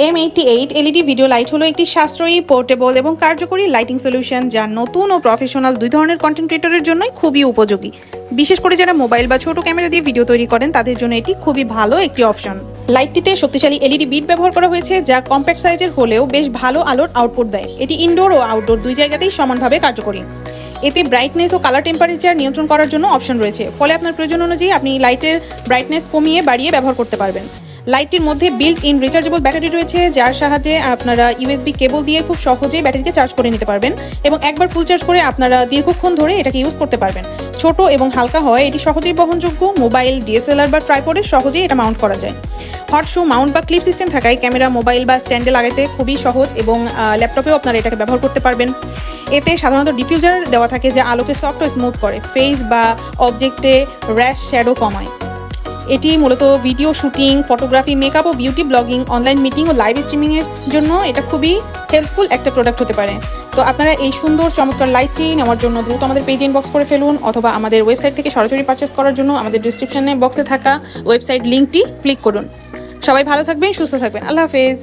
M88 LED video light হলো একটি সাশ্রয়ী, পোর্টেবল এবং কার্যকরী লাইটিং সলিউশন যা নতুন ও প্রফেশনাল দুই ধরনের কন্টেন্ট ক্রিয়েটরের জন্যই খুবই উপযোগী। বিশেষ করে যারা মোবাইল বা ছোট ক্যামেরা দিয়ে ভিডিও তৈরি করেন তাদের জন্য এটি খুবই ভালো একটি অপশন। লাইটটিতে শক্তিশালী এলইডি বিট ব্যবহার করা হয়েছে যা কম্প্যাক্ট সাইজের হলেও বেশ ভালো আলোর আউটপুট দেয়। এটি ইনডোর ও আউটডোর দুই জায়গাতেই সমানভাবে কার্যকরী। এতে ব্রাইটনেস ও কালার টেম্পারেচার নিয়ন্ত্রণ করার জন্য অপশন রয়েছে, ফলে আপনার প্রয়োজন অনুযায়ী আপনি লাইটের ব্রাইটনেস কমিয়ে বাড়িয়ে ব্যবহার করতে পারবেন। লাইটটির মধ্যে বিল্ট ইন রিচার্জেবল ব্যাটারি রয়েছে, যার সাহায্যে আপনারা ইউএসবি কেবল দিয়ে খুব সহজেই ব্যাটারিকে চার্জ করে নিতে পারবেন এবং একবার ফুল চার্জ করে আপনারা দীর্ঘক্ষণ ধরে এটাকে ইউজ করতে পারবেন। ছোট এবং হালকা হয় এটি সহজেই বহনযোগ্য, মোবাইল, ডিএসএলআর বা ট্রাইপডে সহজেই এটা মাউন্ট করা যায়। হট শু মাউন্ট বা ক্লিপ সিস্টেম থাকায় ক্যামেরা, মোবাইল বা স্ট্যান্ডে লাগাতে খুবই সহজ এবং ল্যাপটপেও আপনারা এটাকে ব্যবহার করতে পারবেন। এতে সাধারণত ডিফিউজার দেওয়া থাকে যা আলোকে সফট ও স্মুথ করে, ফেস বা অবজেক্টে র্যাশ শ্যাডো কমায়। এটি মূলত ভিডিও শুটিং, ফটোগ্রাফি, মেকআপ ও বিউটি ব্লগিং, অনলাইন মিটিং ও লাইভ স্ট্রিমিংয়ের জন্য এটা খুবই হেল্পফুল একটা প্রোডাক্ট হতে পারে। তো আপনারা এই সুন্দর চমৎকার লাইটটি নেওয়ার জন্য দ্রুত আমাদের পেজে ইনবক্স করে ফেলুন, অথবা আমাদের ওয়েবসাইট থেকে সরাসরি পারচেস করার জন্য আমাদের ডিসক্রিপশনে বক্সে থাকা ওয়েবসাইট লিঙ্কটি ক্লিক করুন। সবাই ভালো থাকবেন, সুস্থ থাকবেন। আল্লাহ হাফেজ।